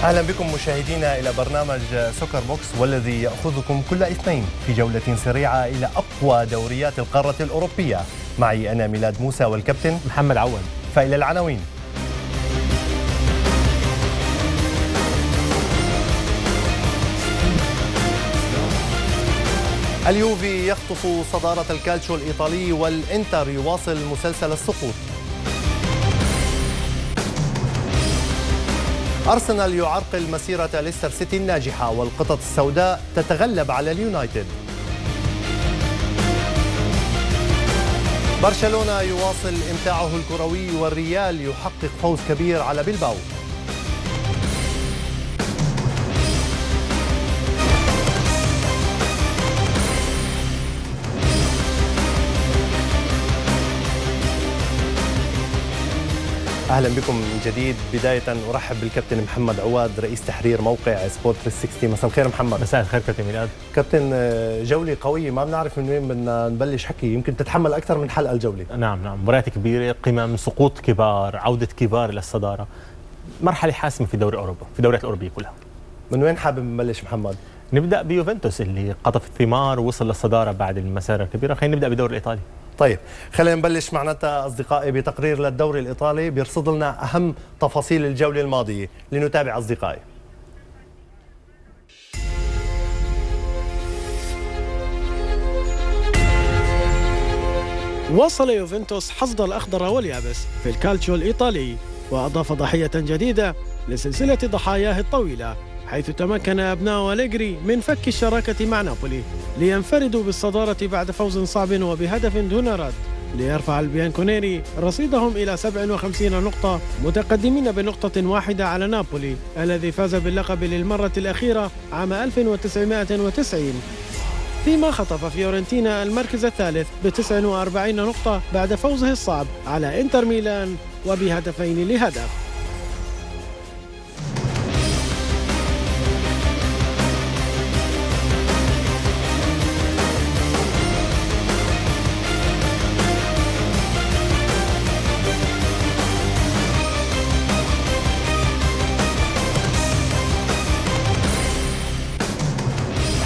أهلا بكم مشاهدينا إلى برنامج سوكر بوكس، والذي يأخذكم كل اثنين في جولة سريعة إلى أقوى دوريات القارة الأوروبية. معي أنا ميلاد موسى والكابتن محمد عوض. فإلى العناوين. اليوفي يخطف صدارة الكالتشيو الإيطالي، والإنتر يواصل مسلسل السقوط. أرسنال يعرقل مسيرة ليستر سيتي الناجحة، والقطط السوداء تتغلب على اليونايتد. برشلونة يواصل إمتاعه الكروي، والريال يحقق فوز كبير على بلباو. أهلا بكم من جديد. بداية أرحب بالكابتن محمد عواد، رئيس تحرير موقع سبورت 360. مساء الخير محمد. مساء الخير كابتن ميلاد. كابتن، جولة قوية، ما بنعرف من وين بدنا نبلش حكي، يمكن تتحمل أكثر من حلقة الجولة. نعم، مباريات كبيرة، قمم، سقوط كبار، عودة كبار إلى الصدارة، مرحلة حاسمة في دوري أوروبا، في الدوريات الأوروبية كلها. من وين حابب نبلش محمد؟ نبدأ بيوفنتوس اللي قطف الثمار ووصل للصدارة بعد المسيرة الكبيرة. خلينا نبدأ بالدوري الإيطالي. طيب خلينا نبلش معناتها أصدقائي بتقرير للدوري الإيطالي بيرصد لنا أهم تفاصيل الجولة الماضية. لنتابع أصدقائي. وصل يوفنتوس حصد الأخضر واليابس في الكالتشيو الإيطالي، وأضاف ضحية جديدة لسلسلة ضحاياه الطويلة، حيث تمكن أبناء أليجري من فك الشراكة مع نابولي لينفردوا بالصدارة بعد فوز صعب وبهدف دون رد، ليرفع البيانكونيري رصيدهم إلى 57 نقطة، متقدمين بنقطة واحدة على نابولي الذي فاز باللقب للمرة الأخيرة عام 1990. فيما خطف فيورنتينا المركز الثالث ب49 نقطة بعد فوزه الصعب على إنتر ميلان وبهدفين لهدف.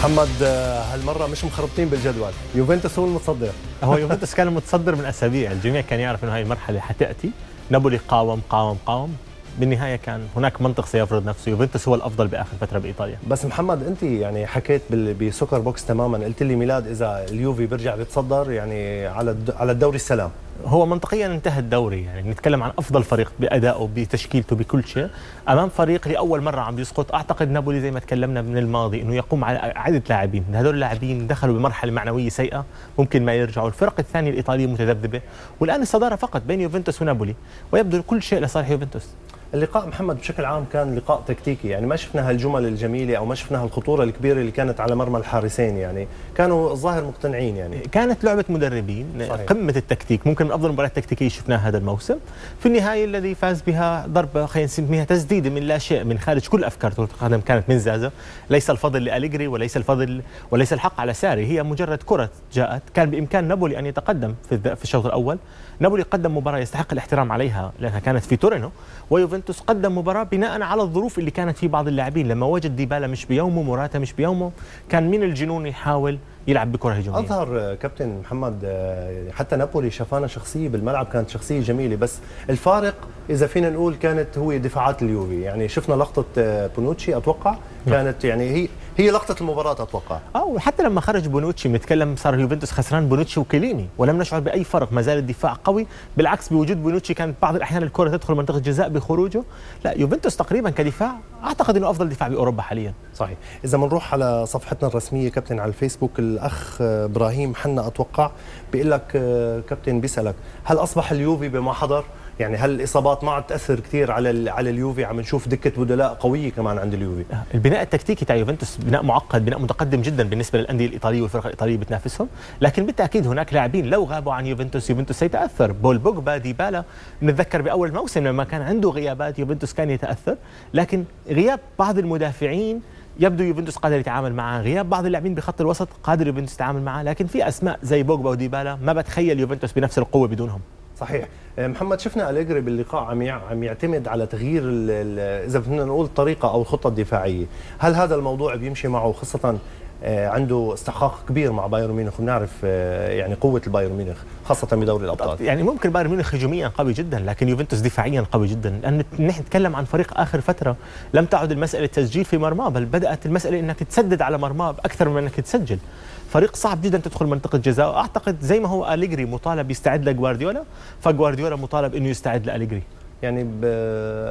محمد، هالمرة مش مخربطين بالجدول، يوفنتوس هو المتصدر. هو يوفنتوس كان المتصدر من أسابيع، الجميع كان يعرف أنه هاي المرحلة حتأتي. نابولي قاوم، بالنهاية كان هناك منطق سيفرض نفسه، يوفنتوس هو الأفضل بآخر فترة بإيطاليا. بس محمد، أنت يعني حكيت بسوكر بوكس تماما، قلت لي ميلاد إذا اليوفي بيرجع بيتصدر يعني على الدوري السلام. هو منطقيا انتهى الدوري، يعني نتكلم عن افضل فريق بادائه بتشكيلته بكل شيء امام فريق لاول مره عم يسقط. اعتقد نابولي زي ما تكلمنا من الماضي انه يقوم على عده لاعبين، هذول اللاعبين دخلوا بمرحله معنويه سيئه، ممكن ما يرجعوا. الفرق الثانيه الايطاليه متذبذبه، والان الصداره فقط بين يوفنتوس ونابولي، ويبدو كل شيء لصالح يوفنتوس. اللقاء محمد بشكل عام كان لقاء تكتيكي، يعني ما شفنا هالجمل الجميله او ما شفنا هالخطوره الكبيره اللي كانت على مرمى الحارسين، يعني كانوا الظاهر مقتنعين. يعني كانت لعبه مدربين، صحيح. قمه التكتيك، ممكن من افضل المباريات التكتيكيه شفناها هذا الموسم. في النهايه الذي فاز بها ضربه خلينا نسميها تسديده من لا شيء، من خارج كل افكار كره القدم، كانت من زازا. ليس الفضل لأليجري وليس الحق على ساري، هي مجرد كره جاءت. كان بامكان نابولي ان يتقدم في الشوط الاول. نابولي قدم مباراه يستحق الاحترام عليها لانها كانت في تورينو، ويوفنتوس قدم مباراه بناء على الظروف اللي كانت في بعض اللاعبين. لما وجد ديبالا مش بيومه، موراتا مش بيومه، كان من الجنون يحاول يلعب بكره هجوميه. اظهر كابتن محمد حتى نابولي شفانا شخصيه بالملعب، كانت شخصيه جميله، بس الفارق اذا فينا نقول كانت هو دفاعات اليوفي. يعني شفنا لقطه بونوتشي اتوقع كانت يعني هي لقطه المباراه اتوقع. وحتى لما خرج بونوتشي بنتكلم صار يوفنتوس خسران بونوتشي وكيليني، ولم نشعر باي فرق، ما زال الدفاع قوي. بالعكس بوجود بونوتشي كانت بعض الاحيان الكره تدخل منطقه جزاء بخروجه. لا، يوفنتوس تقريبا كدفاع اعتقد انه افضل دفاع باوروبا حاليا. صحيح. اذا بنروح على صفحتنا الرسميه كابتن على الفيسبوك، الاخ ابراهيم حنا اتوقع بيقول لك كابتن بيسالك هل اصبح اليوفي بما حضر؟ يعني هل الاصابات ما عاد تاثر كثير على اليوفي؟ عم نشوف دكه بدلاء قويه كمان عند اليوفي. البناء التكتيكي تاع يوفنتوس بناء معقد، بناء متقدم جدا بالنسبه للانديه الايطاليه والفرق الايطاليه بتنافسهم، لكن بالتاكيد هناك لاعبين لو غابوا عن يوفنتوس سيتاثر. بول بوجبا، ديبالا، نتذكر باول موسم لما كان عنده غيابات يوفنتوس كان يتاثر، لكن غياب بعض المدافعين يبدو يوفنتوس قادر يتعامل معه، غياب بعض اللاعبين بخط الوسط قادر يوفنتوس يتعامل معه، لكن في اسماء زي بوجبا وديبالا ما بتخيل يوفنتوس بنفس القوه بدونهم. صحيح. محمد، شفنا أليجري باللقاء عم يعتمد على تغيير اذا بدنا نقول الطريقه او الخطه الدفاعيه، هل هذا الموضوع بيمشي معه، خاصه عنده استحقاق كبير مع بايرن ميونخ، ونعرف يعني قوه البايرن ميونخ خاصه بدوري الابطال؟ يعني ممكن بايرن ميونخ هجوميا قوي جدا، لكن يوفنتوس دفاعيا قوي جدا، لان نحن نتكلم عن فريق اخر فتره لم تعد المساله تسجيل في مرماه، بل بدات المساله انك تسدد على مرماه اكثر من انك تسجل. فريق صعب جدا تدخل منطقه جزاء، واعتقد زي ما هو أليجري مطالب يستعد لجوارديولا، فجوارديولا مطالب انه يستعد لأليجري. يعني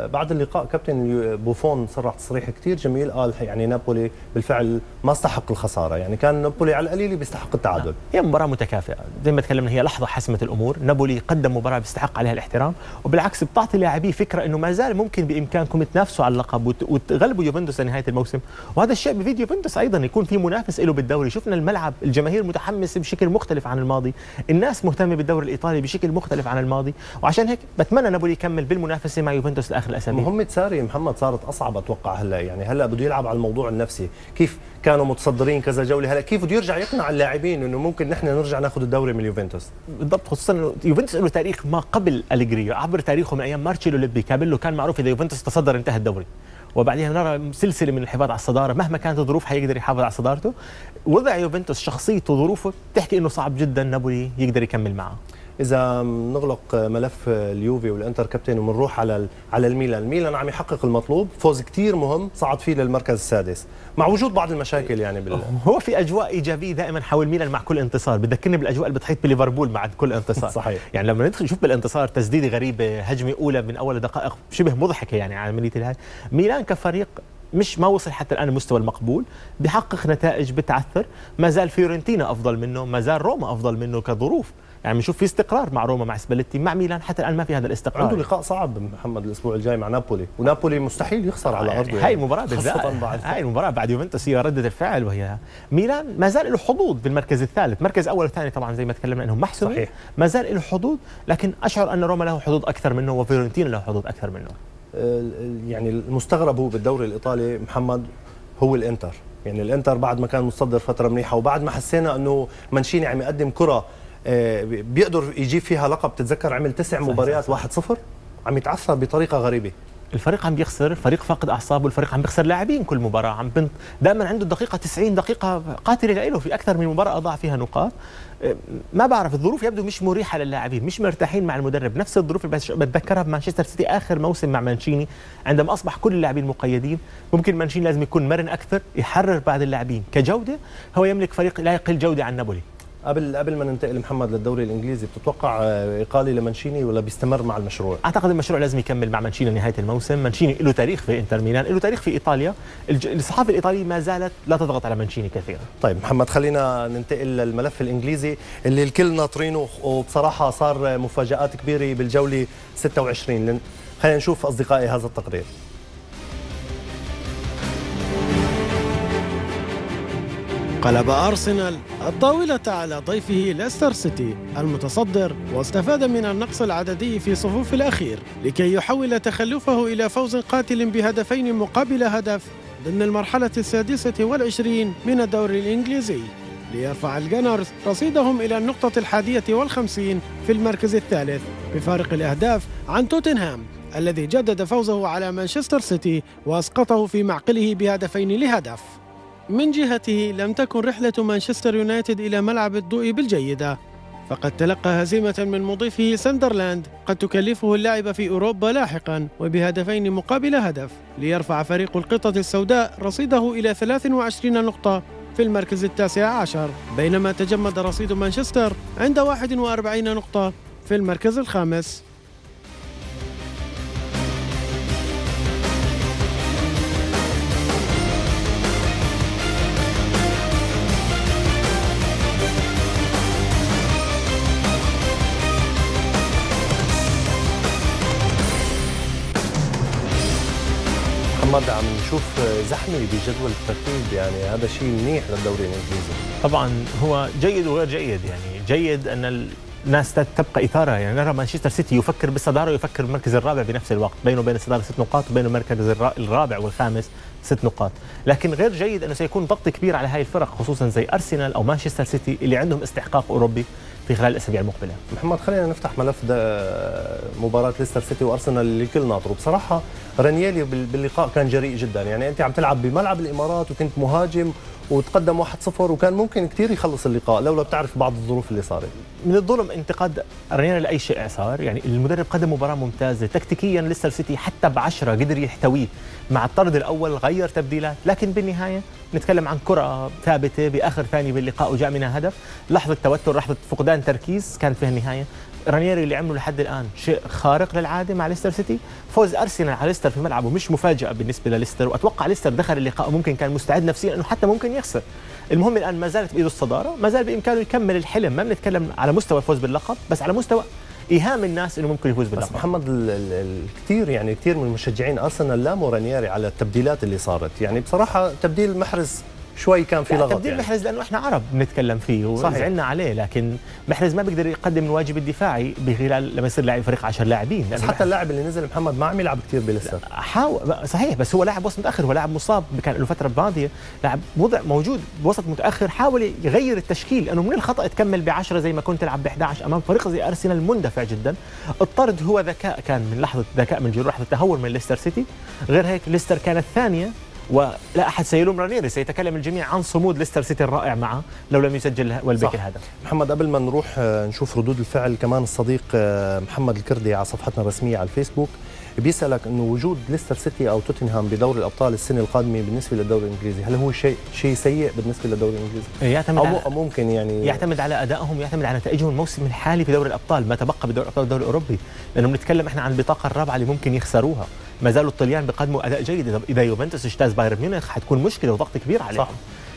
بعد اللقاء كابتن بوفون صرح تصريح كثير جميل، قال يعني نابولي بالفعل ما استحق الخساره، يعني كان نابولي على القليل بيستحق التعادل. هي مباراه متكافئه زي ما تكلمنا، هي لحظه حسمت الامور، نابولي قدم مباراه بيستحق عليها الاحترام، وبالعكس بتعطي لاعبيه فكره انه ما زال ممكن بامكانكم تنافسوا على اللقب وتغلبوا يوفنتوس لنهايه الموسم، وهذا الشيء بفيد يوفنتوس ايضا يكون في منافس له بالدوري. شفنا الملعب، الجماهير متحمسه بشكل مختلف عن الماضي، الناس مهتمه بالدوري الايطالي بشكل مختلف عن الماضي، وعشان هيك بتمنى نابولي يكمل بالمنافسه مع يوفنتوس لاخر الاسابيع. مهمة ساري محمد صارت اصعب اتوقع هلا، يعني هلا بده يلعب على الموضوع النفسي، كيف كانوا متصدرين كذا جوله، هلا كيف بده يرجع يقنع اللاعبين انه ممكن نحن نرجع ناخذ الدوري من يوفنتوس. بالضبط، خصوصا انه يوفنتوس له تاريخ ما قبل أليجري، عبر تاريخه من ايام مارتشيلو ليبي كابيلو كان معروف اذا يوفنتوس تصدر انتهى الدوري، وبعدها نرى سلسله من الحفاظ على الصداره، مهما كانت الظروف حيقدر يحافظ على صدارته. وضع يوفنتوس شخصيته وظروفه بتحكي انه صعب جدا نابولي يقدر يكمل معه. اذا نغلق ملف اليوفي والانتر كابتن وبنروح على الميلان عم يحقق المطلوب، فوز كثير مهم صعد فيه للمركز السادس مع وجود بعض المشاكل. يعني هو في اجواء ايجابيه دائما حول ميلان مع كل انتصار، بتذكرني بالاجواء اللي بتحيط بليفربول مع كل انتصار. صحيح. يعني لما ندخل نشوف بالانتصار تسديده غريبه، هجمه اولى من اول دقائق شبه مضحكه، يعني عمليه الهاي. ميلان كفريق ما وصل حتى الان المستوى المقبول، بيحقق نتائج بتعثر، ما زال فيورنتينا افضل منه، ما زال روما افضل منه كظروف، يعني بنشوف في استقرار مع روما مع سباليتي، مع ميلان حتى الان ما في هذا الاستقرار. عنده لقاء صعب محمد الاسبوع الجاي مع نابولي، ونابولي مستحيل يخسر على ارضه. هاي المباراه بالذات، هاي المباراه بعد يوفنتوس هي رده الفعل، وهي ميلان ما زال له حظوظ بالمركز الثالث، مركز اول وثاني طبعا زي ما تكلمنا انهم محسومين. صحيح. ما زال له حظوظ، لكن اشعر ان روما له حظوظ اكثر منه وفيورنتينا له حظوظ اكثر منه. يعني المستغرب هو بالدوري الايطالي محمد هو الانتر، يعني الانتر بعد ما كان متصدر فتره منيحه، وبعد ما حسينا انه مانشيني عم يقدم كره بيقدر يجيب فيها لقب، تتذكر عمل 9 مباريات 1-0، عم يتعثر بطريقه غريبه. الفريق عم بيخسر، الفريق فاقد اعصابه، الفريق عم بيخسر لاعبين كل مباراه، دائما عنده دقيقه 90 دقيقه قاتله له، في اكثر من مباراه اضاع فيها نقاط. ما بعرف، الظروف يبدو مش مريحه للاعبين، مش مرتاحين مع المدرب، نفس الظروف اللي بتذكرها بمانشستر سيتي اخر موسم مع مانشيني، عندما اصبح كل اللاعبين مقيدين. ممكن مانشيني لازم يكون مرن اكثر، يحرر بعض اللاعبين. كجوده هو يملك فريق لا يقل جوده عن نابولي. قبل ما ننتقل محمد للدوري الانجليزي، بتتوقع اقاله لمانشيني ولا بيستمر مع المشروع؟ اعتقد المشروع لازم يكمل مع مانشيني لنهايه الموسم. مانشيني له تاريخ في انتر ميلان، له تاريخ في ايطاليا، الصحافه الايطاليه ما زالت لا تضغط على مانشيني كثيرا. طيب محمد، خلينا ننتقل للملف الانجليزي اللي الكل ناطرينه، وبصراحه صار مفاجآت كبيره بالجوله 26. خلينا نشوف اصدقائي هذا التقرير. قلب أرسنال الطاولة على ضيفه ليستر سيتي المتصدر، واستفاد من النقص العددي في صفوف الأخير لكي يحول تخلفه إلى فوز قاتل بهدفين مقابل هدف ضمن المرحلة 26 من الدوري الإنجليزي، ليرفع الجانرز رصيدهم إلى النقطة 51 في المركز الثالث بفارق الأهداف عن توتنهام الذي جدد فوزه على مانشستر سيتي وأسقطه في معقله بهدفين لهدف. من جهته لم تكن رحلة مانشستر يونايتد إلى ملعب الضوء بالجيدة، فقد تلقى هزيمة من مضيفه ساندرلاند قد تكلفه اللعب في أوروبا لاحقا وبهدفين مقابل هدف، ليرفع فريق القطة السوداء رصيده إلى 23 نقطة في المركز 19، بينما تجمد رصيد مانشستر عند 41 نقطة في المركز الخامس. محمد، عم نشوف زحمه بجدول الترتيب، يعني هذا شيء منيح للدوري الانجليزي. طبعا هو جيد وغير جيد، يعني جيد ان الناس تبقى اثاره، يعني نرى مانشستر سيتي يفكر بالصداره ويفكر بالمركز الرابع بنفس الوقت، بينه وبين الصداره 6 نقاط وبين المركز الرابع والخامس 6 نقاط، لكن غير جيد انه سيكون ضغط كبير على هاي الفرق، خصوصا زي ارسنال او مانشستر سيتي اللي عندهم استحقاق اوروبي، في خلال الاسابيع المقبله. محمد خلينا نفتح ملف مباراه ليستر سيتي وارسنال اللي الكل ناطره. بصراحه رانييلي باللقاء كان جريء جدا، يعني انت عم تلعب بملعب الامارات وكنت مهاجم وتقدم 1-0 وكان ممكن كثير يخلص اللقاء لولا بتعرف بعض الظروف اللي صارت. من الظلم انتقاد رانييلي لاي شيء صار، يعني المدرب قدم مباراه ممتازه تكتيكيا. ليستر سيتي حتى ب10 قدر يحتويه مع الطرد الاول، غير تبديلات، لكن بالنهايه نتكلم عن كره ثابته باخر ثانيه باللقاء وجاء منها هدف. لحظه توتر، لحظه فقدان تركيز كانت فيها النهايه. رانييري اللي عمله لحد الان شيء خارق للعاده مع ليستر سيتي. فوز ارسنال على ليستر في ملعبه مش مفاجاه بالنسبه لليستر، واتوقع ليستر دخل اللقاء وممكن كان مستعد نفسيا انه حتى ممكن يخسر. المهم الان ما زالت بايده الصداره، ما زال بامكانه يكمل الحلم. ما بنتكلم على مستوى الفوز باللقب، بس على مستوى ايهام الناس انه ممكن يفوز باللقب. بس محمد كثير من مشجعين ارسنال لاموا رانييري على التبديلات اللي صارت، يعني بصراحه تبديل محرز شوي كان في لغط. تبديل يعني محرز لانه احنا عرب بنتكلم فيه وزعلنا عليه، لكن محرز ما بيقدر يقدم الواجب الدفاعي بخلال لما يصير لاعب فريق 10 لاعبين. بس حتى اللاعب اللي نزل محمد ما عم يلعب كثير بليستر. حاول صحيح، بس هو لاعب وسط متاخر، هو لاعب مصاب كان له فتره ماضيه، لاعب وضع موجود بوسط متاخر، حاول يغير التشكيل لانه من الخطا تكمل ب10 زي ما كنت تلعب ب11 امام فريق زي ارسنال مندفع جدا. الطرد هو ذكاء، كان من لحظه ذكاء من جيرو، لحظه تهور من ليستر سيتي. غير هيك ليستر كانت ثانيه ولا احد سيلوم رانييري، سيتكلم الجميع عن صمود ليستر سيتي الرائع معه لو لم يسجل والبيك الهدف. محمد قبل ما نروح نشوف ردود الفعل، كمان الصديق محمد الكردي على صفحتنا الرسميه على الفيسبوك بيسالك انه وجود ليستر سيتي او توتنهام بدوري الابطال السنه القادمه بالنسبه للدوري الانجليزي، هل هو شيء سيء بالنسبه للدوري الانجليزي؟ يعتمد أو ممكن يعني يعتمد على ادائهم، يعتمد على نتائجهم الموسم الحالي في دوري الابطال، ما تبقى بدوري الابطال الدوري الاوروبي، لانه بنتكلم احنا عن البطاقه الرابعه اللي ممكن يخسروها. ما زالوا الطليان بيقدموا اداء جيد، اذا يوفنتوس اجتاز بايرن ميونخ حتكون مشكله وضغط كبير عليهم. صح.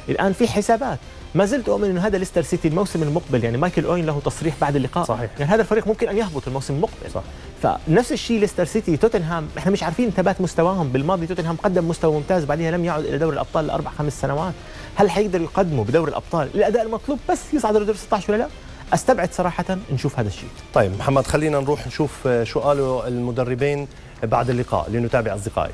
الان في حسابات، ما زلت اؤمن انه هذا ليستر سيتي الموسم المقبل، يعني مايكل اوين له تصريح بعد اللقاء صحيح، يعني هذا الفريق ممكن ان يهبط الموسم المقبل. صح. فنفس الشيء ليستر سيتي، توتنهام احنا مش عارفين ثبات مستواهم. بالماضي توتنهام قدم مستوى ممتاز، بعدها لم يعد الى دوري الابطال ل4-5 سنوات. هل حيقدروا يقدموا بدوري الابطال الاداء المطلوب بس يصعدوا لدور 16 ولا لا؟ استبعد صراحه نشوف هذا الشيء. طيب محمد خلينا نروح نشوف شو قالوا المدربين بعد اللقاء لنتابع اصدقائي.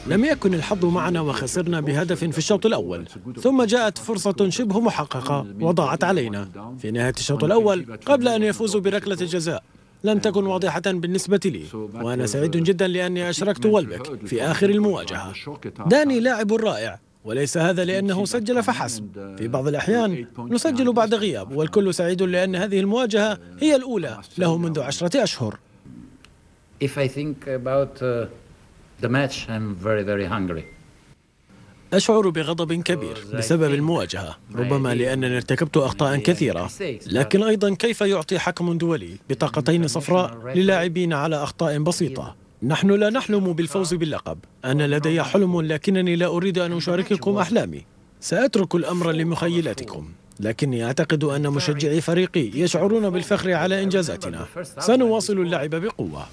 لم يكن الحظ معنا وخسرنا بهدف في الشوط الأول، ثم جاءت فرصة شبه محققة وضاعت علينا في نهاية الشوط الأول قبل أن يفوزوا بركلة الجزاء. لم تكن واضحة بالنسبة لي، وأنا سعيد جدا لأني أشركت ويلبك في آخر المواجهة. داني لاعب رائع، وليس هذا لأنه سجل فحسب. في بعض الأحيان نسجل بعد غياب، والكل سعيد لأن هذه المواجهة هي الأولى له منذ 10 أشهر. If I think about the match, I'm very hungry. أشعر بغضب كبير بسبب المواجهة، ربما لأنني ارتكبت أخطاء كثيرة، لكن أيضا كيف يعطي حكم دولي بطاقتين صفراء للاعبين على أخطاء بسيطة؟ نحن لا نحلم بالفوز باللقب، أنا لدي حلم لكنني لا أريد أن أشارككم أحلامي. سأترك الأمر لمخيلتكم، لكني أعتقد أن مشجعي فريقي يشعرون بالفخر على إنجازاتنا. سنواصل اللعب بقوة.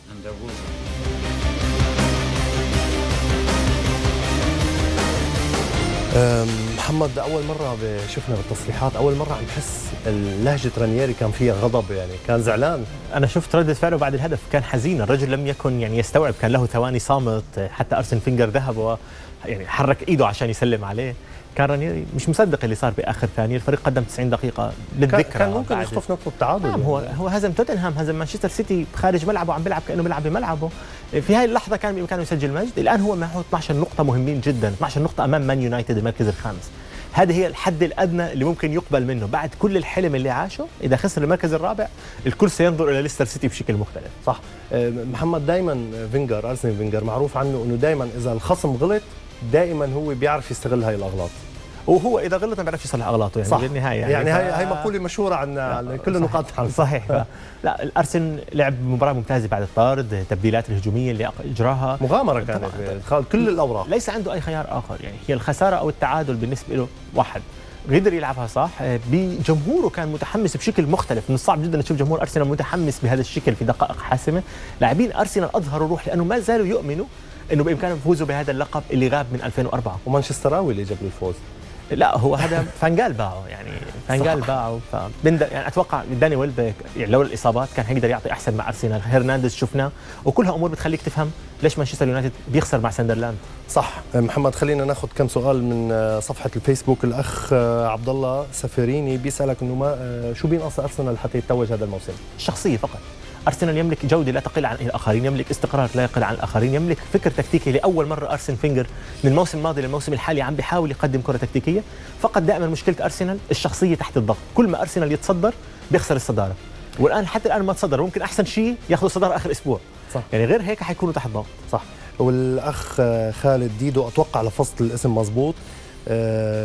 محمد أول مرة شفنا بالتصريحات، أول مرة عم نحس لهجة رانييري كان فيها غضب، يعني كان زعلان. أنا شفت ردة فعله بعد الهدف، كان حزين، الرجل لم يكن يعني يستوعب، كان له ثواني صامت، حتى أرسن فينجر ذهب يعني حرك إيده عشان يسلم عليه. كان رانييري مش مصدق اللي صار باخر ثانيه، الفريق قدم 90 دقيقه للذكرى، كان ممكن يخطف نقطه التعادل. نعم، هو هزم توتنهام، هزم مانشستر سيتي خارج ملعبه، عم بيلعب كانه بيلعب بملعبه. في هاي اللحظه كان بامكانه يسجل مجد. الان هو معه 12 نقطه مهمين جدا، 12 نقطه امام مان يونايتد المركز الخامس. هذه هي الحد الادنى اللي ممكن يقبل منه بعد كل الحلم اللي عاشه. اذا خسر المركز الرابع الكل سينظر الى ليستر سيتي بشكل مختلف. صح. محمد دائما فينجر، ارسن فينجر معروف عنه انه دائما اذا الخصم غلط دائما هو بيعرف يستغل هاي الاغلاط، وهو اذا غلط ما بيعرفش يصلح اغلاطه يعني. صح. بالنهايه يعني هاي مقوله مشهوره عن كل النقاط. صحيح. لا الارسن لعب مباراه ممتازه بعد الطرد، التبديلات الهجوميه اللي اجراها مغامره كانت، كل الاوراق، ليس عنده اي خيار اخر، يعني هي الخساره او التعادل بالنسبه له واحد. قدر يلعبها صح، بجمهوره كان متحمس بشكل مختلف. من الصعب جدا تشوف جمهور ارسنال متحمس بهذا الشكل في دقائق حاسمه. لاعبين ارسنال اظهروا روح لانه ما زالوا يؤمنوا انه بامكانهم يفوزوا بهذا اللقب اللي غاب من 2004. ومانشستراوي اللي جاب له الفوز. لا هو هذا فانجال باعه يعني فانجال باعه يعني اتوقع داني ويلبك يعني لو الاصابات كان حيقدر يعطي احسن مع ارسنال. هرنانديز شفناه وكلها امور بتخليك تفهم ليش مانشستر يونايتد بيخسر مع ساندرلاند. صح محمد، خلينا ناخذ كم سؤال من صفحه الفيسبوك. الاخ عبد الله سفيريني بيسالك انه ما شو بينقص ارسنال حتى يتوج هذا الموسم؟ الشخصيه فقط. أرسنال يملك جودة لا تقل عن الآخرين، يملك استقرار لا يقل عن الآخرين، يملك فكر تكتيكي. لأول مرة أرسن فينجر من الموسم الماضي للموسم الحالي عم بيحاول يقدم كرة تكتيكية. فقط دائما مشكلة أرسنال الشخصية تحت الضغط، كل ما أرسنال يتصدر بيخسر الصدارة، والآن حتى الآن ما تصدر، ممكن أحسن شيء ياخذوا الصدارة آخر أسبوع. صح. يعني غير هيك حيكونوا تحت ضغط. صح. والأخ خالد ديدو أتوقع لفظت الاسم مزبوط،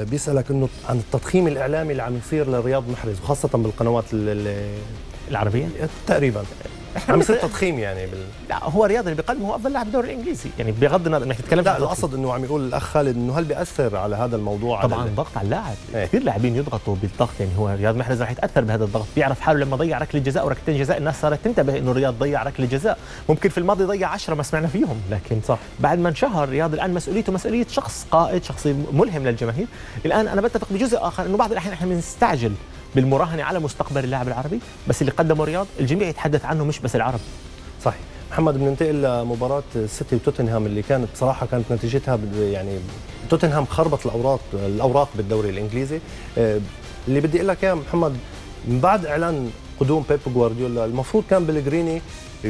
بيسألك انه عن التضخيم الإعلامي اللي عم يصير لرياض محرز وخاصة بالقنوات العربية تقريبا عم يصير تضخيم يعني لا هو رياض اللي بيقدمه هو افضل لاعب بالدوري الانجليزي يعني بغض النظر انك تتكلم. لا القصد انه عم يقول الاخ خالد انه هل بياثر على هذا الموضوع؟ طبعا ضغط على اللاعب. كثير لاعبين يضغطوا بالضغط، يعني هو رياض محرز راح يتاثر بهذا الضغط، بيعرف حاله لما ضيع ركله جزاء وركلتين جزاء الناس صارت تنتبه انه رياض ضيع ركله جزاء، ممكن في الماضي ضيع 10 ما سمعنا فيهم، لكن صح. بعد ما انشهر رياض الان مسؤوليته مسؤوليه شخص قائد، شخص ملهم للجماهير. الان انا بتفق بجزء اخر انه بعض الاحيان احنا بنستعجل بالمراهنه على مستقبل اللاعب العربي، بس اللي قدمه رياض الجميع يتحدث عنه مش بس العرب. صحيح. محمد بننتقل لمباراة السيتي وتوتنهام اللي كانت بصراحة كانت نتيجتها يعني توتنهام خربط الأوراق بالدوري الإنجليزي. اللي بدي أقول لك يا محمد، من بعد إعلان قدوم بيب غوارديولا المفروض كان بلغريني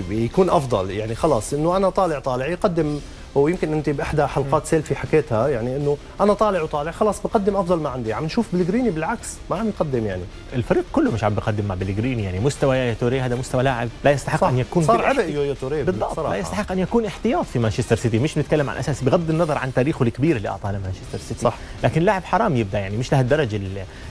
يكون أفضل، يعني خلاص إنه أنا طالع يقدم، ويمكن انت باحدى حلقات سيلفي حكيتها يعني انه انا طالع خلاص بقدم افضل ما عندي. عم نشوف بلغريني بالعكس ما عم يقدم، يعني الفريق كله مش عم بقدم مع بلغريني، يعني مستوى يا توري هذا مستوى لاعب لا يستحق ان يكون صار عبء يا توري بالضبط، لا يستحق ان يكون احتياط في مانشستر سيتي. مش نتكلم عن اساس بغض النظر عن تاريخه الكبير اللي اعطاه لمانشستر سيتي، صح. لكن لاعب حرام يبدا، يعني مش لهالدرجه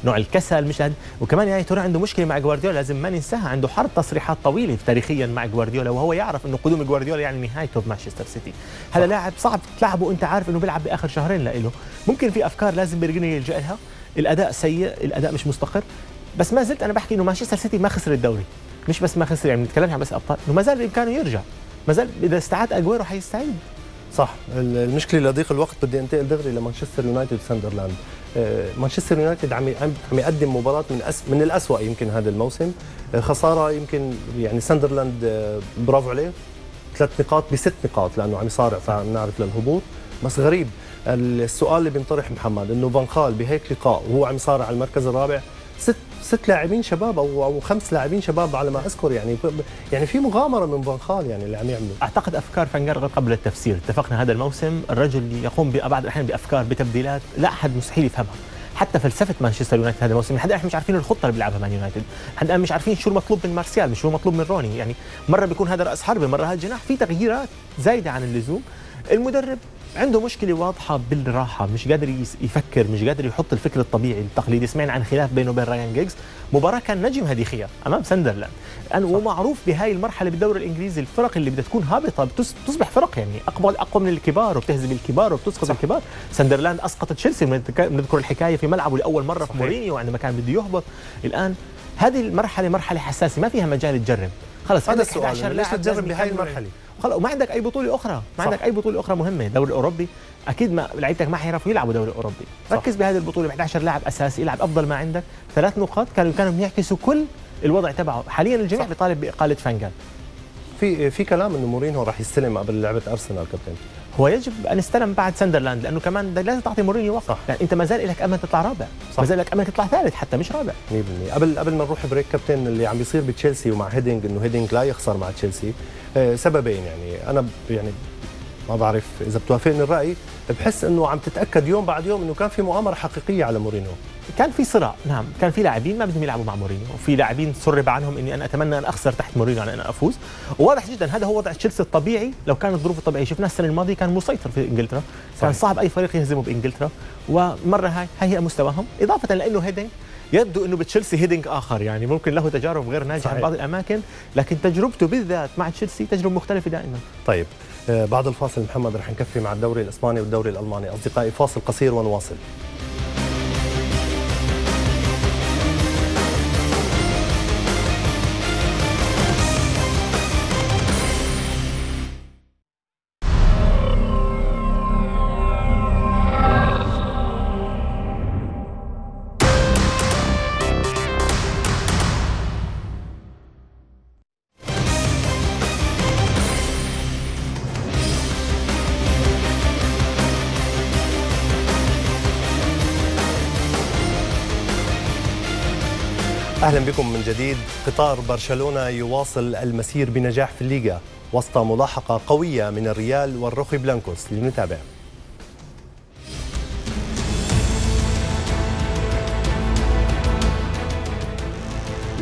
نوع الكسل، مش وكمان يا توري عنده مشكله مع غوارديولا لازم ما ننساها، عنده حرب تصريحات طويله تاريخيا مع غوارديولا، وهو يعرف انه قدوم غوارديولا يعني نهايته بمانشستر سيتي. هذا لاعب صعب تلعبه وانت عارف انه بيلعب باخر شهرين له، ممكن في افكار لازم بلغريني يلجأ لها، الاداء سيء، الاداء مش مستقر، بس ما زلت انا بحكي انه مانشستر سيتي ما خسر الدوري، مش بس ما خسر يعني بنتكلم عن بس ابطال، انه ما زال بامكانه يرجع، ما زال اذا استعاد اجويرو حيستعيد. صح. المشكله لضيق الوقت بدي انتقل دغري لمانشستر يونايتد ساندرلاند. مانشستر يونايتد عم يقدم مباراه من الأسوأ يمكن هذا الموسم، خساره يمكن يعني ساندرلاند برافو عليه 3 نقاط ب6 نقاط لانه عم يصارع فنعرف للهبوط، بس غريب السؤال اللي بينطرح محمد انه فان خال بهيك لقاء وهو عم يصارع على المركز الرابع 6 لاعبين شباب او 5 لاعبين شباب على ما اذكر، يعني في مغامره من فان خال يعني اللي عم يعمله. اعتقد افكار فانجر قبل التفسير، اتفقنا هذا الموسم الرجل يقوم بعض الاحيان بافكار بتبديلات لا احد مستحيل يفهمها، حتى فلسفه مانشستر يونايتد هذا الموسم لحد الان مش عارفين الخطه اللي بيلعبها مان يونايتد، لحد الان مش عارفين شو المطلوب من مارسيال، مش شو المطلوب من روني، يعني مره بيكون هذا راس حربه، مره هذا جناح، في تغييرات زايده عن اللزوم. المدرب عنده مشكله واضحه بالراحه، مش قادر يفكر، مش قادر يحط الفكر الطبيعي التقليدي. سمعنا عن خلاف بينه وبين رايان جيجز، مباراه كان نجم هديخيا امام ساندرلاند، ومعروف بهاي المرحله بالدوري الانجليزي الفرق اللي بدها تكون هابطه بتصبح فرق يعني اقوى من الكبار وبتهزم الكبار وبتسقط الكبار. ساندرلاند اسقطت تشيلسي، بنذكر الحكايه في ملعبه لاول مره في مورينيو عندما كان بده يهبط. الان هذه المرحله مرحله حساسه، ما فيها مجال تجرب، خلاص هذا السؤال ليش تجرب بهاي المرحله؟ خلاص وما عندك اي بطوله اخرى، ما عندك اي بطوله اخرى مهمه. الدوري الاوروبي اكيد ما لعيبتك ما حيعرفوا يلعبوا دوري اوروبي، ركز بهذه البطوله ب 11 لاعب اساسي، العب افضل ما عندك. 3 نقاط كانوا يعكسوا كل الوضع تبعه. حاليا الجميع بيطالب باقاله فانجال. في كلام انه مورينيو راح يستلم قبل لعبه ارسنال كابتن. هو يجب ان يستلم بعد ساندرلاند، لانه كمان لازم تعطي مورينيو وقت، يعني انت ما زال لك امل تطلع رابع، ما زال لك امل تطلع ثالث حتى مش رابع 100%. قبل ما نروح بريك كابتن، اللي عم بيصير بتشيلسي ومع هيدينج، انه هيدينج لا يخسر مع تشيلسي سببين، يعني انا يعني ما بعرف اذا بتوافقني الراي، بحس انه عم تتاكد يوم بعد يوم انه كان في مؤامره حقيقيه على مورينيو. كان في صراع، نعم، كان في لاعبين ما بدهم يلعبوا مع مورينيو، وفي لاعبين سرب عنهم اني انا اتمنى ان اخسر تحت مورينيو على ان افوز، وواضح جدا هذا هو وضع تشيلسي الطبيعي. لو كانت الظروف الطبيعيه شفناه السنه الماضيه كان مسيطر في انجلترا، كان صعب اي فريق يهزمه بانجلترا، ومره هي مستواهم، اضافه لانه هيدينج يبدو انه بتشيلسي هيدينج اخر، يعني ممكن له تجارب غير ناجحه في بعض الاماكن، لكن تجربته بالذات مع تشيلسي تجربه مختلفه دائما. طيب بعد الفاصل محمد رح نكفي مع الدوري الاسباني والدوري الالماني. اصدقائي فاصل قصير ونواصل. أهلا بكم من جديد. قطار برشلونة يواصل المسير بنجاح في الليغا وسط ملاحقة قوية من الريال والروخي بلانكوس. لنتابع.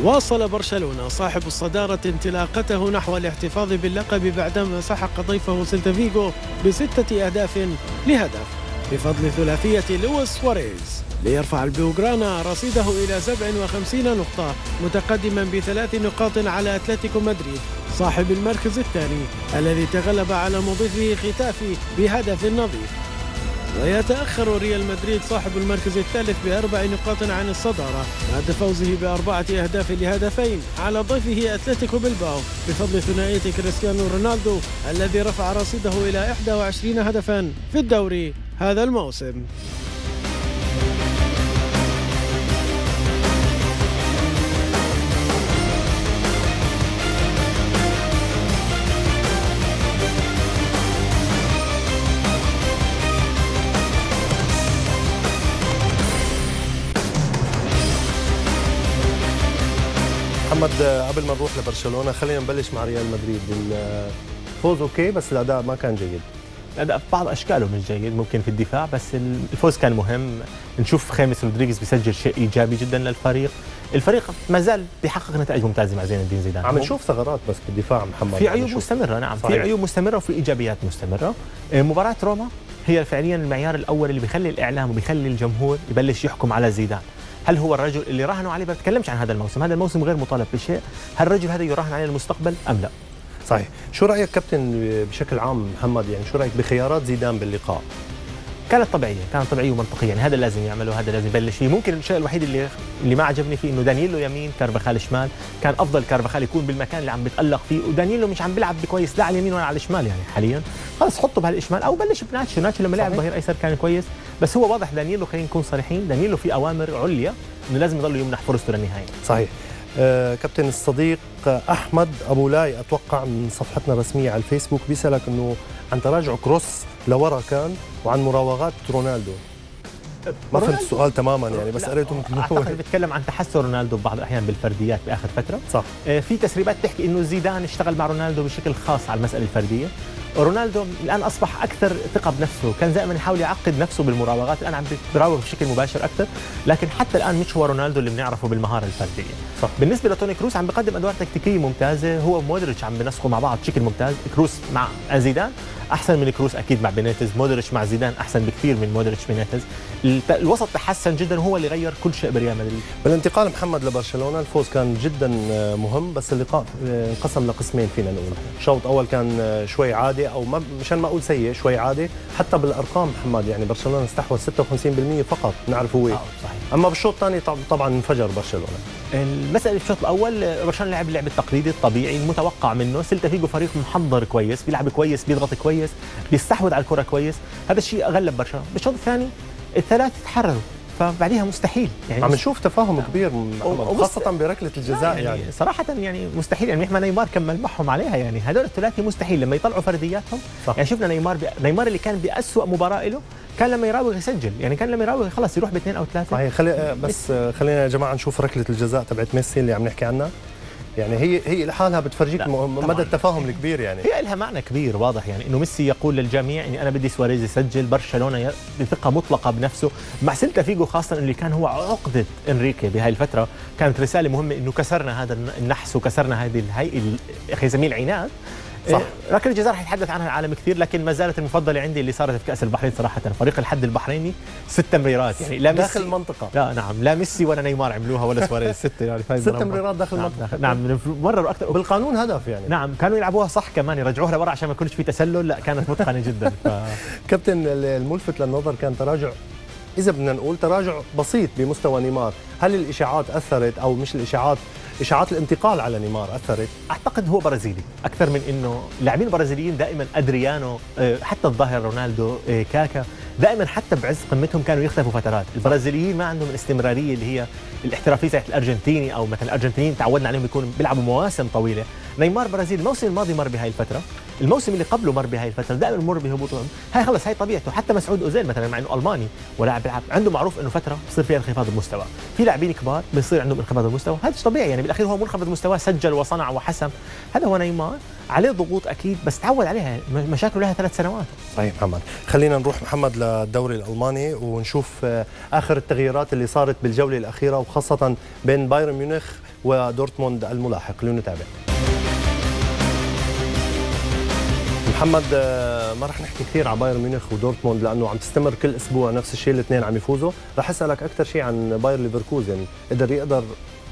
واصل برشلونة صاحب الصدارة انطلاقته نحو الاحتفاظ باللقب بعدما سحق ضيفه سيلتا فيغو ب6 أهداف لهدف بفضل ثلاثية لويس سواريز، ليرفع البلوغرانا رصيده إلى 57 نقطة متقدما ب3 نقاط على أتلتيكو مدريد صاحب المركز الثاني الذي تغلب على مضيفه ختافي بهدف نظيف. ويتأخر ريال مدريد صاحب المركز الثالث ب4 نقاط عن الصدارة بعد فوزه ب4 أهداف لهدفين على ضيفه أتلتيكو بلباو بفضل ثنائية كريستيانو رونالدو الذي رفع رصيده إلى 21 هدفا في الدوري هذا الموسم. محمد، قبل ما نروح لبرشلونة خلينا نبلش مع ريال مدريد. الفوز اوكي بس الاداء ما كان جيد. الاداء بعض اشكاله مش جيد ممكن في الدفاع، بس الفوز كان مهم. نشوف خامس رودريغيز بيسجل شيء ايجابي جدا للفريق. الفريق ما زال بيحقق نتائج ممتازه مع زين الدين زيدان. عم نشوف ثغرات بس بالدفاع محمد، في عيوب مستمره. نعم صحيح. في عيوب مستمره وفي ايجابيات مستمره. مباراه روما هي فعليا المعيار الاول اللي بيخلي الاعلام وبيخلي الجمهور يبلش يحكم على زيدان. هل هو الرجل اللي راهنوا عليه؟ بتكلمش عن هذا الموسم، هذا الموسم غير مطالب بشيء. هل الرجل هذا يراهن عليه المستقبل ام لا؟ صحيح. شو رايك كابتن بشكل عام محمد، يعني شو رايك بخيارات زيدان باللقاء؟ كانت طبيعيه ومنطقيه، يعني هذا لازم يعمله، هذا لازم يبلش فيه. ممكن الشيء الوحيد اللي ما عجبني فيه انه دانييلو يمين كارفاخال شمال. كان افضل كارفاخال يكون بالمكان اللي عم بيتالق فيه، ودانييلو مش عم بيلعب كويس لا على اليمين ولا على الشمال. يعني حاليا خلص حطه بهالشمال او بلش بناتشو لما لعب ظهير ايسر كان كويس. بس هو واضح دانييلو، خلينا نكون صريحين، دانييلو في اوامر عليا انه لازم يضل يمنح فرصته للنهايه. صحيح. كابتن الصديق احمد ابو لاي اتوقع من صفحتنا الرسميه على الفيسبوك بيسالك انه عن تراجع كروس لورا كان وعن مراوغات رونالدو. ما فهمت السؤال تماما يعني، بس قريته مثل اعتقد بيتكلم عن تحسن رونالدو ببعض الاحيان بالفرديات باخر فتره. صح. في تسريبات تحكي انه زيدان اشتغل مع رونالدو بشكل خاص على المساله الفرديه. رونالدو الان اصبح اكثر ثقه بنفسه، كان دائما يحاول يعقد نفسه بالمراوغات، الان عم بيراوغ بشكل مباشر اكثر، لكن حتى الان مش هو رونالدو اللي بنعرفه بالمهاره الفرديه. صح. بالنسبه لتوني كروس عم بيقدم ادوار تكتيكيه ممتازه، هو مودريتش عم بينسقوا مع بعض بشكل ممتاز. كروس مع زيدان احسن من كروس اكيد مع بينيتز، مودريتش مع زيدان احسن بكثير من مودريتش بينيتز. الوسط تحسن جدا، هو اللي غير كل شيء بريال مدريد. بالانتقال محمد لبرشلونه الفوز كان جدا مهم، بس اللقاء انقسم لقسمين فينا نقول. شوط اول كان شوي عادي، او مشان ما اقول سيء، شوي عادي. حتى بالارقام محمد يعني برشلونه استحوذ 56% فقط، نعرف هو صحيح. اما بالشوط الثاني طبعا انفجر برشلونه. المساله الشوط الاول برشلونه لعب اللعب التقليدي الطبيعي المتوقع منه. سيلتا فيغو فريق محضر كويس، بيلعب كويس، بيضغط كويس، بيستحوذ على الكره كويس، هذا الشيء غلب برشلونه. بالشوط الثاني الثلاث تحرروا، فبعديها مستحيل يعني عم نشوف تفاهم كبير خاصة بركلة الجزاء يعني صراحة يعني مستحيل. يعني ما نيمار كمل معهم عليها، يعني هذول الثلاثة مستحيل لما يطلعوا فردياتهم. صح. يعني شفنا نيمار اللي كان بأسوأ مباراة له كان لما يراوغ يسجل، يعني كان لما يراوغ خلص يروح باثنين أو ثلاثة. صحيح. خلينا يا جماعة نشوف ركلة الجزاء تبعت ميسي اللي عم نحكي عنها. يعني هي لحالها بتفرجيك مدى التفاهم الكبير. يعني هي لها معنى كبير واضح، يعني انه ميسي يقول للجميع اني انا بدي سواريز يسجل. برشلونه بثقه مطلقه بنفسه مع سيلتا فيغو خاصه اللي كان هو عقده انريكي بهاي الفتره. كانت رساله مهمه انه كسرنا هذا النحس وكسرنا هذه اخي زميل عناد. صح. ركله الجزاء رح يتحدث عنها العالم كثير، لكن ما زالت المفضله عندي اللي صارت في كاس البحرين صراحه. فريق الحد البحريني 6 تمريرات، يعني لا داخل المنطقه. لا نعم، لا ميسي ولا نيمار عملوها ولا سواريز. 6 يعني 6 تمريرات داخل المنطقه. نعم مرروا اكثر بالقانون هدف يعني. نعم كانوا يلعبوها صح كمان، يرجعوها لورا عشان ما يكونش في تسلل. لا كانت متقنه جدا. كابتن الملفت للنظر كان تراجع، إذا بدنا نقول تراجع بسيط بمستوى نيمار. هل الإشاعات أثرت أو مش الإشاعات، إشاعات الانتقال على نيمار أثرت؟ أعتقد هو برازيلي أكثر من إنه اللاعبين البرازيليين دائما أدريانو، حتى الظاهر رونالدو، كاكا، دائما حتى بعز قمتهم كانوا يختفوا فترات. البرازيليين ما عندهم الاستمرارية اللي هي الاحترافية زي الأرجنتيني، أو مثلا الأرجنتينيين تعودنا عليهم يكونوا بيلعبوا مواسم طويلة. نيمار برازيلي، الموسم الماضي مر بهاي الفترة، الموسم اللي قبله مر بهاي الفتره، دائما مر بهبوط. هاي خلص هاي طبيعته. حتى مسعود اوزيل مثلا مع انه الماني ولاعب بيلعب عنده معروف انه فتره بصير فيها انخفاض المستوى، في لاعبين كبار بصير عندهم انخفاض المستوى، هذا طبيعي يعني بالاخير هو منخفض المستوى، سجل وصنع وحسم. هذا هو نيمار، عليه ضغوط اكيد بس تعود عليها، مشاكله لها 3 سنوات. صحيح محمد. خلينا نروح محمد للدوري الالماني ونشوف اخر التغييرات اللي صارت بالجوله الاخيره وخاصه بين بايرن ميونخ ودورتموند الملاحق. خلينا نتابع. محمد، ما رح نحكي كثير عن بايرن ميونخ ودورتموند لانه عم تستمر كل اسبوع نفس الشيء، الاثنين عم يفوزوا. رح اسالك اكثر شيء عن باير ليفركوزن، يقدر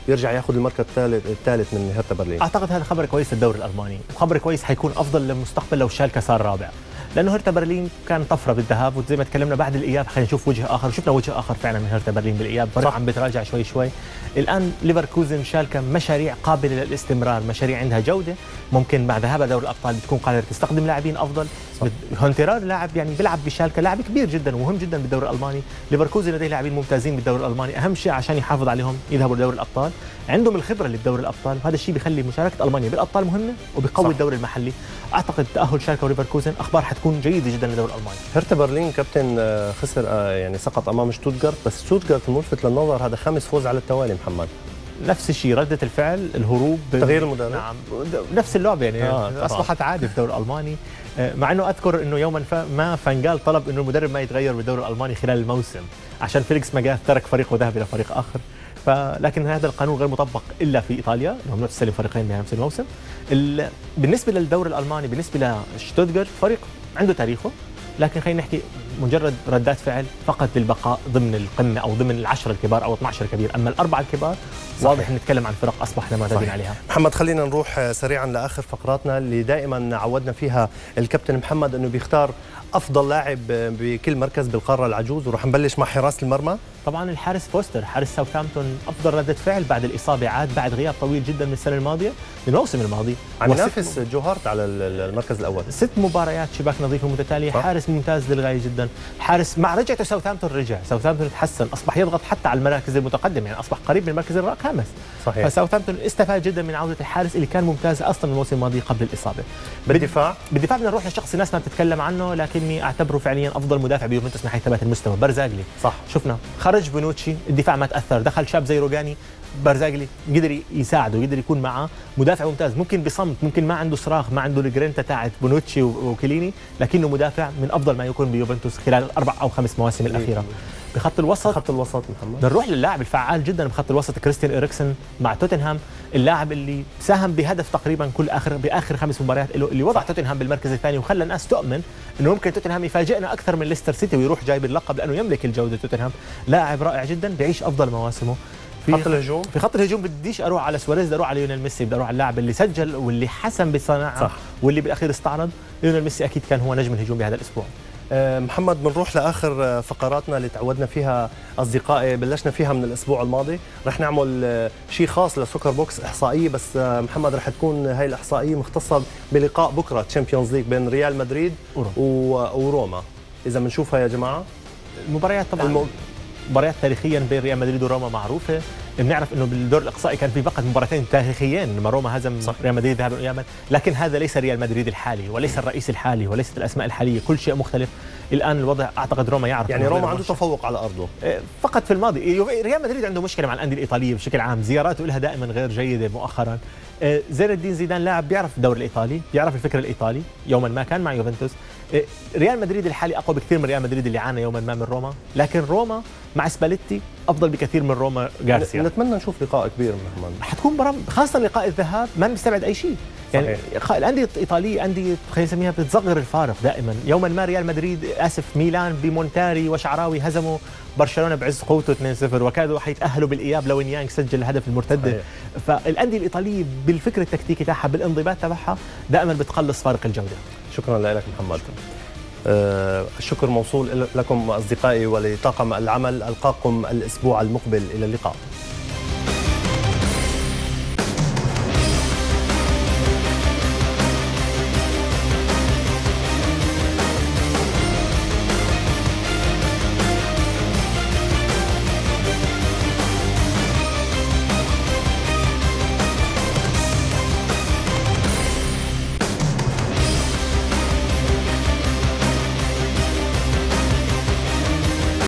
يرجع ياخذ المركز الثالث من هرتا برلين. اعتقد هذا خبر كويس للدوري الالماني، وخبر كويس حيكون افضل للمستقبل لو شالكه صار رابع، لانه هرتا برلين كان طفره بالذهاب، وزي ما تكلمنا بعد الاياب خلينا نشوف وجه اخر، وشفنا وجه اخر فعلا من هرتا برلين بالاياب، فريق عم بيتراجع شوي شوي. الان ليفركوزن شالكه مشاريع قابله للاستمرار، مشاريع عندها جوده، ممكن مع ذهابها دوري الابطال بتكون قادره تستخدم لاعبين افضل. هونتيرار لاعب يعني بيلعب بشالكه، لاعب كبير جدا ومهم جدا بالدوري الالماني. ليفركوزن لديه لاعبين ممتازين بالدوري الالماني، اهم شيء عشان يحافظ عليهم يذهبوا لدوري الابطال، عندهم الخبره اللي بدوري الابطال، وهذا الشيء بيخلي مشاركه المانيا بالابطال مهمه وبيقوي الدوري المحلي. اعتقد تاهل شالكه وليفركوزن اخبار حتكون جيده جدا للدوري الالماني. هرتا برلين كابتن خسر يعني سقط امام شتوتغارت، بس شتوتغارت الملفت للنظر هذا 5 فوز على التوالي محمد. نفس الشيء ردة الفعل، الهروب، تغيير المدرب. نعم نفس اللعبة يعني أصبحت عادة في الدوري الألماني، مع أنه أذكر أنه يوما ما فانجال طلب أنه المدرب ما يتغير بالدوري الألماني خلال الموسم عشان فيليكس ماجاث ترك فريقه وذهب إلى فريق آخر. لكن هذا القانون غير مطبق إلا في إيطاليا لأنهم نفس فريقين بنفس الموسم. بالنسبة للدوري الألماني، بالنسبة لشتوتغارت فريق عنده تاريخه، لكن خلينا نحكي مجرد ردات فعل فقط للبقاء ضمن القمه او ضمن ال10 الكبار او 12 الكبير، اما ال4 الكبار واضح نتكلم عن فرق اصبحنا معتادين عليها. محمد، خلينا نروح سريعا لاخر فقراتنا اللي دائما عودنا فيها الكابتن محمد انه بيختار افضل لاعب بكل مركز بالقاره العجوز، وراح نبلش مع حراسه المرمى. طبعا الحارس فوستر حارس ساوثهامبتون افضل رده فعل بعد الاصابه، عاد بعد غياب طويل جدا من السنه الماضيه، من الموسم الماضي عم ينافس جو هارت على المركز الاول، 6 مباريات شباك نظيفه متتاليه. حارس ممتاز للغايه جدا، حارس مع رجعته ساوثهامبتون ساوثهامبتون تحسن، اصبح يضغط حتى على المراكز المتقدمه، يعني اصبح قريب من المركز الخامس. صحيح. فساوثهامبتون استفاد جدا من عوده الحارس اللي كان ممتاز اصلا الموسم الماضي قبل الاصابه. بالدفاع بدنا نروح لشخص الناس ما بتتكلم عنه، لكني اعتبره فعليا افضل مدافع بيوفنتوس من حيث ثبات المستوى، برزاغلي. صح، شفنا خرج بونوتشي، الدفاع ما تاثر، دخل شاب زي روجاني، برزاغلي قدر يساعده، قدر يكون معه مدافع ممتاز، ممكن بصمت، ممكن ما عنده صراخ، ما عنده الجرينتا تاعت بونوتشي وكيليني، لكنه مدافع من افضل ما يكون بيوفنتوس خلال 4 أو 5 مواسم الاخيره. بخط الوسط محمد نروح للاعب الفعال جدا بخط الوسط كريستيان إريكسن مع توتنهام، اللاعب اللي ساهم بهدف تقريبا باخر 5 مباريات له، اللي وضع توتنهام بالمركز الثاني وخلى الناس تؤمن انه ممكن توتنهام يفاجئنا اكثر من ليستر سيتي ويروح جايب اللقب لانه يملك الجوده. توتنهام لاعب رائع جدا بيعيش افضل مواسمه. في خط الهجوم بديش اروح على سواريز، بدي اروح على ليونيل ميسي، بدي اروح على اللاعب اللي سجل واللي حسم بالصناعه واللي بالاخير استعرض. ليونيل ميسي اكيد كان هو نجم الهجوم بهذا الاسبوع. محمد، بنروح لاخر فقراتنا اللي تعودنا فيها اصدقائي، بلشنا فيها من الاسبوع الماضي، رح نعمل شيء خاص لسوكر بوكس، احصائيه، بس محمد رح تكون هاي الاحصائيه مختصه بلقاء بكره تشامبيونز ليج بين ريال مدريد وروما. اذا بنشوفها يا جماعه المباريات، طبعا مباريات تاريخيا بين ريال مدريد وروما معروفه، بنعرف انه بالدور الاقصائي كان في فقط مباراتين تاريخيين لما روما هزم ريال مدريد ذهابا وايابا، لكن هذا ليس ريال مدريد الحالي وليس الرئيس الحالي وليست الاسماء الحاليه، كل شيء مختلف. الان الوضع اعتقد روما يعرف، يعني روما عنده تفوق على ارضه فقط في الماضي. ريال مدريد عنده مشكله مع الانديه الايطاليه بشكل عام، زياراته لها دائما غير جيده مؤخرا. زين الدين زيدان لاعب بيعرف الدوري الايطالي، بيعرف الفكر الايطالي، يوما ما كان مع يوفنتوس. ريال مدريد الحالي اقوى بكثير من ريال مدريد اللي عانى يوما ما من روما، لكن روما مع سباليتي افضل بكثير من روما غارسيا. نتمنى نشوف لقاء كبير محمد، حتكون مباراه خاصه لقاء الذهاب ما مستبعد اي شيء. يعني الانديه الايطاليه انديه خلينا نسميها بتصغر الفارق دائما. يوما ما ريال مدريد ميلان بمونتاري وشعراوي هزموا برشلونه بعز قوته 2-0 وكادوا حيتاهلوا بالاياب لو نيانج سجل الهدف المرتده. فالانديه الايطاليه بالفكر التكتيكي تاعها بالانضباط تبعها دائما بتقلص فارق الجوده. شكرا لك محمد. الشكر موصول لكم اصدقائي ولطاقم العمل، القاكم الاسبوع المقبل، الى اللقاء.